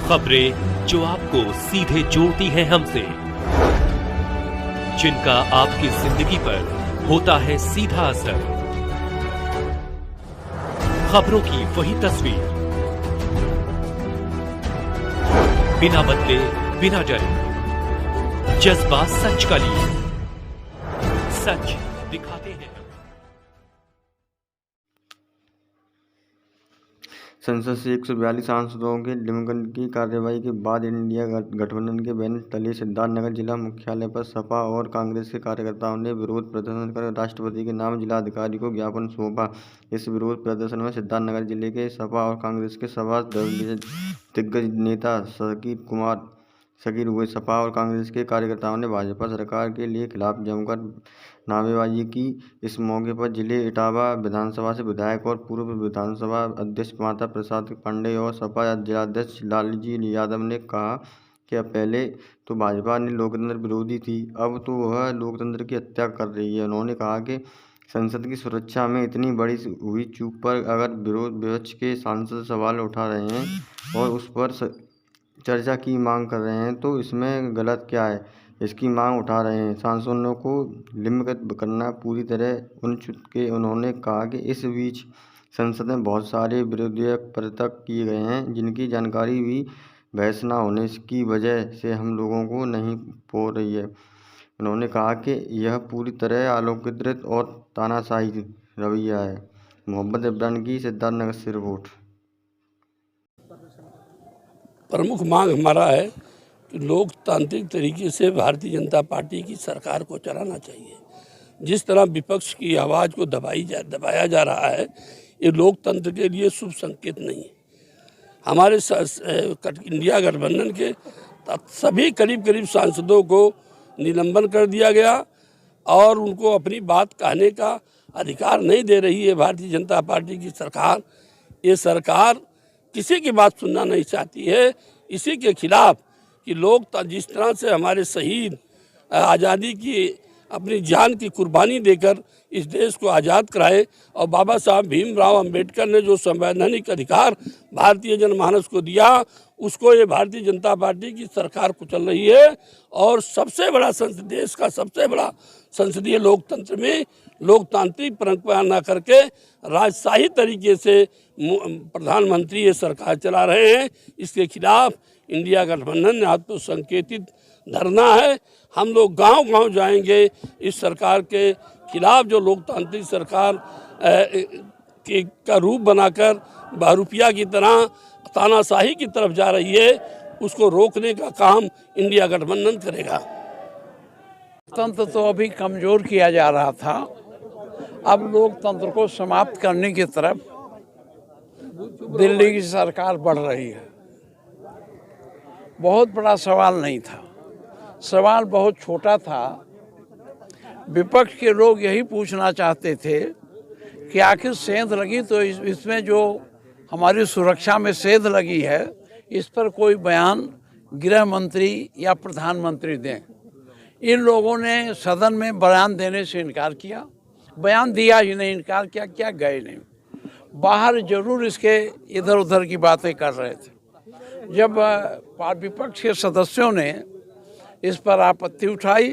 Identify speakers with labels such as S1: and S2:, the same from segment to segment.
S1: खबरें जो आपको सीधे जोड़ती हैं हमसे, जिनका आपकी जिंदगी पर होता है सीधा असर। खबरों की वही तस्वीर, बिना बदले बिना डरे, जज्बा सच का लिए, सच दिखाते हैं।
S2: संसद से 142 सांसदों के निलंबन की कार्रवाई के बाद इंडिया गठबंधन के बैनर तले सिद्धार्थनगर जिला मुख्यालय पर सपा और कांग्रेस के कार्यकर्ताओं ने विरोध प्रदर्शन कर राष्ट्रपति के नाम जिलाधिकारी को ज्ञापन सौंपा। इस विरोध प्रदर्शन में सिद्धार्थनगर जिले के सपा और कांग्रेस के सभा दिग्गज नेता शकीर हुए। सपा और कांग्रेस के कार्यकर्ताओं ने भाजपा सरकार के लिए खिलाफ जमकर नारेबाजी की। इस मौके पर जिले इटावा विधानसभा से विधायक और पूर्व विधानसभा अध्यक्ष माता प्रसाद पांडेय और सपा जिलाध्यक्ष लालजी यादव ने कहा कि पहले तो भाजपा ने लोकतंत्र विरोधी थी, अब तो वह लोकतंत्र की हत्या कर रही है। उन्होंने कहा कि संसद की सुरक्षा में इतनी बड़ी हुई चूक पर अगर विरोध विपक्ष के सांसद सवाल उठा रहे हैं और उस पर चर्चा की मांग कर रहे हैं तो इसमें गलत क्या है, इसकी मांग उठा रहे हैं। सांसदों को निलंबित करना पूरी तरह अनुचित के उन्होंने कहा कि इस बीच संसद में बहुत सारे विधेयक पारित किए गए हैं जिनकी जानकारी भी बहस न होने की वजह से हम लोगों को नहीं हो रही है। उन्होंने कहा कि यह पूरी तरह आलोकित और तानाशाही रवैया है। मोहम्मद इब्राहिम की सिद्धार्थनगर से रिपोर्ट।
S3: प्रमुख मांग हमारा है कि लोकतांत्रिक तरीके से भारतीय जनता पार्टी की सरकार को चलाना चाहिए। जिस तरह विपक्ष की आवाज़ को दबाया जा रहा है, ये लोकतंत्र के लिए शुभ संकेत नहीं है। हमारे इंडिया गठबंधन के सभी करीब सांसदों को निलंबन कर दिया गया और उनको अपनी बात कहने का अधिकार नहीं दे रही है भारतीय जनता पार्टी की सरकार। ये सरकार किसी की बात सुनना नहीं चाहती है। इसी के खिलाफ कि लोग जिस तरह से हमारे शहीद आज़ादी की अपनी जान की कुर्बानी देकर इस देश को आज़ाद कराए और बाबा साहब भीमराव अंबेडकर ने जो संवैधानिक अधिकार भारतीय जनमानस को दिया, उसको ये भारतीय जनता पार्टी की सरकार कुचल रही है। और सबसे बड़ा देश का सबसे बड़ा संसदीय लोकतंत्र में लोकतांत्रिक परंपरा न करके राजशाही तरीके से प्रधानमंत्री ये सरकार चला रहे हैं। इसके खिलाफ इंडिया गठबंधन ने आज तो संकेतित धरना है। हम लोग गांव-गांव जाएंगे। इस सरकार के खिलाफ जो लोकतांत्रिक सरकार का रूप बनाकर बहरूपिया की तरह तानाशाही की तरफ जा रही है, उसको रोकने का काम इंडिया गठबंधन करेगा।
S4: लोकतंत्र तो अभी कमज़ोर किया जा रहा था, अब लोकतंत्र को समाप्त करने की तरफ दिल्ली की सरकार बढ़ रही है। बहुत बड़ा सवाल नहीं था, सवाल बहुत छोटा था। विपक्ष के लोग यही पूछना चाहते थे कि आखिर सेंध लगी तो इसमें जो हमारी सुरक्षा में सेंध लगी है, इस पर कोई बयान गृह मंत्री या प्रधानमंत्री दें। इन लोगों ने सदन में बयान देने से इनकार किया, बयान दिया ही नहीं, इनकार किया, क्या गए नहीं। बाहर जरूर इसके इधर उधर की बातें कर रहे थे। जब विपक्ष के सदस्यों ने इस पर आपत्ति उठाई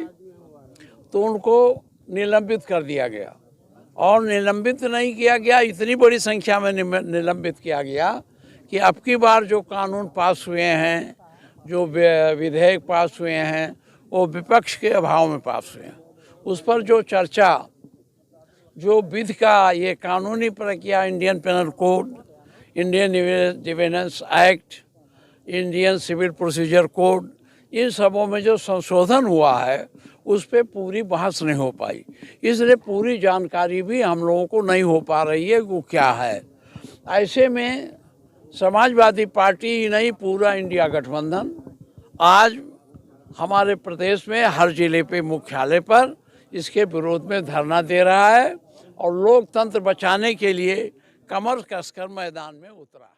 S4: तो उनको निलंबित कर दिया गया। और निलंबित नहीं किया गया, इतनी बड़ी संख्या में निलंबित किया गया कि अब की बार जो कानून पास हुए हैं, जो विधेयक पास हुए हैं, वो विपक्ष के अभाव में पास हुए हैं। उस पर जो चर्चा, जो विधि का ये कानूनी प्रक्रिया, Indian penal code, Indian defence act, Indian civil procedure code, इन सबों में जो संशोधन हुआ है उस पर पूरी बहस नहीं हो पाई। इसलिए पूरी जानकारी भी हम लोगों को नहीं हो पा रही है वो क्या है। ऐसे में समाजवादी पार्टी ही नहीं, पूरा इंडिया गठबंधन आज हमारे प्रदेश में हर जिले पे मुख्यालय पर इसके विरोध में धरना दे रहा है और लोकतंत्र बचाने के लिए कमर कसकर मैदान में उतरा।